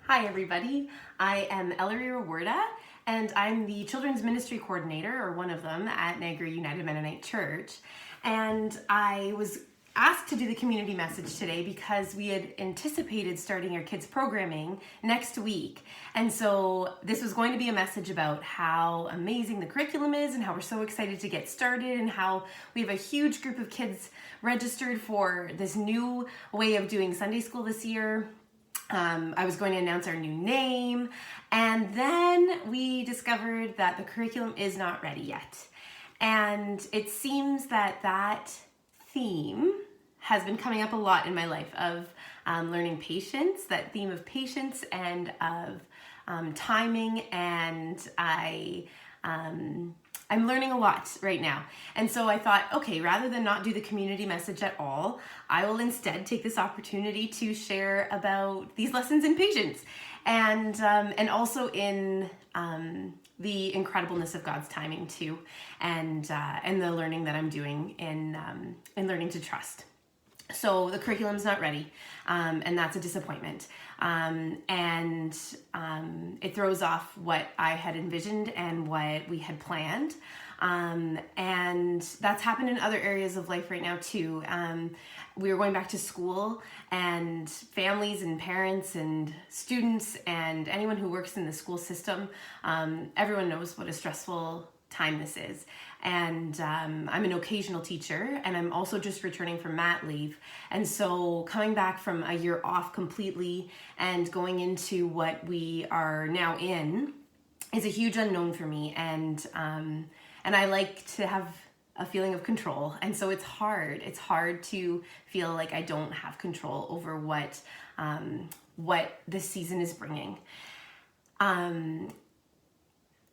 Hi everybody, I am Ellery Rewarda and I'm the Children's Ministry Coordinator, or one of them, at Niagara United Mennonite Church. And I was asked to do the community message today because we had anticipated starting our kids programming next week. And so this was going to be a message about how amazing the curriculum is and how we're so excited to get started and how we have a huge group of kids registered for this new way of doing Sunday school this year. I was going to announce our new name, and then we discovered that the curriculum is not ready yet. And it seems that that theme has been coming up a lot in my life of learning patience, that theme of patience and of timing, and I'm learning a lot right now. And so I thought, okay, rather than not do the community message at all, I will instead take this opportunity to share about these lessons in patience and also in the incredibleness of God's timing too, and the learning that I'm doing in learning to trust. So the curriculum's not ready, and that's a disappointment. It throws off what I had envisioned and what we had planned. And that's happened in other areas of life right now too. We are going back to school, and families and parents and students and anyone who works in the school system, everyone knows what a stressful time this is. And I'm an occasional teacher, and I'm also just returning from mat leave. And so coming back from a year off completely and going into what we are now in is a huge unknown for me. And I like to have a feeling of control. And so it's hard. It's hard to feel like I don't have control over what this season is bringing.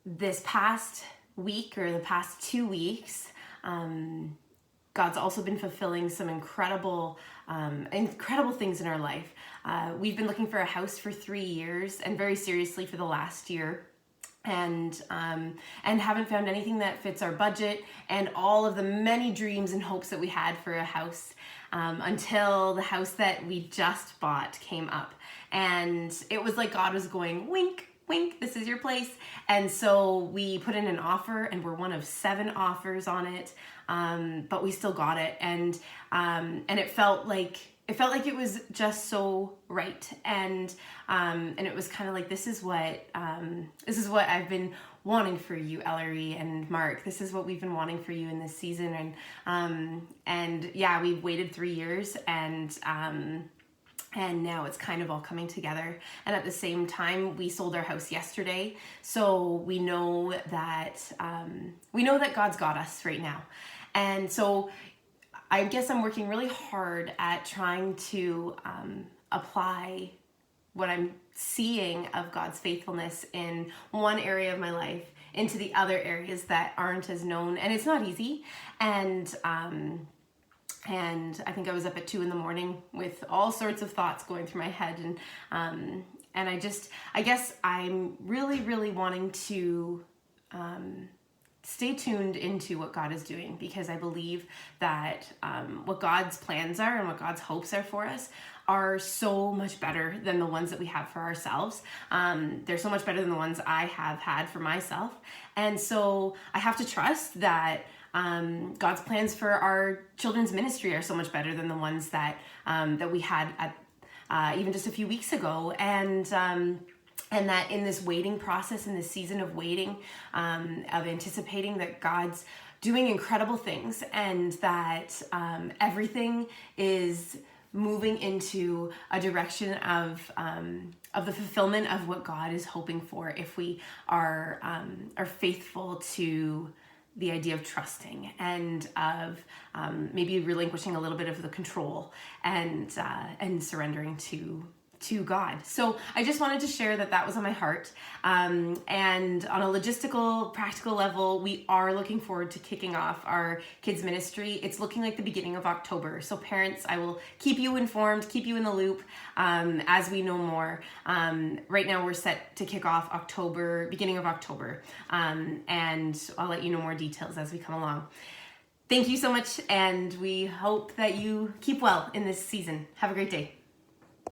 This past week, or the past 2 weeks, God's also been fulfilling some incredible things in our life. We've been looking for a house for 3 years, and very seriously for the last year, and haven't found anything that fits our budget and all of the many dreams and hopes that we had for a house, until the house that we just bought came up. And it was like God was going, wink, wink, this is your place. And so we put in an offer, and we're one of 7 offers on it, but we still got it. And it felt like it was just so right. And it was kind of like, this is what I've been wanting for you, Ellery and Mark. This is what we've been wanting for you in this season. And yeah, we've waited 3 years, and now it's kind of all coming together. And at the same time, we sold our house yesterday. So we know that God's got us right now. And so I guess I'm working really hard at trying to apply what I'm seeing of God's faithfulness in one area of my life into the other areas that aren't as known. And it's not easy. And I think I was up at 2 a.m. with all sorts of thoughts going through my head. And I guess I'm really, really wanting to stay tuned into what God is doing, because I believe that what God's plans are and what God's hopes are for us are so much better than the ones that we have for ourselves. They're so much better than the ones I have had for myself. And so I have to trust that God's plans for our children's ministry are so much better than the ones that we had at even just a few weeks ago. And that in this waiting process, in this season of waiting, of anticipating that God's doing incredible things, and that everything is moving into a direction of the fulfillment of what God is hoping for if we are faithful to the idea of trusting, and of maybe relinquishing a little bit of the control, and surrendering to God. So I just wanted to share that was on my heart. And on a logistical, practical level, we are looking forward to kicking off our kids ministry. It's looking like the beginning of October. So parents, I will keep you informed, keep you in the loop as we know more. Right now we're set to kick off beginning of October. And I'll let you know more details as we come along. Thank you so much, and we hope that you keep well in this season. Have a great day.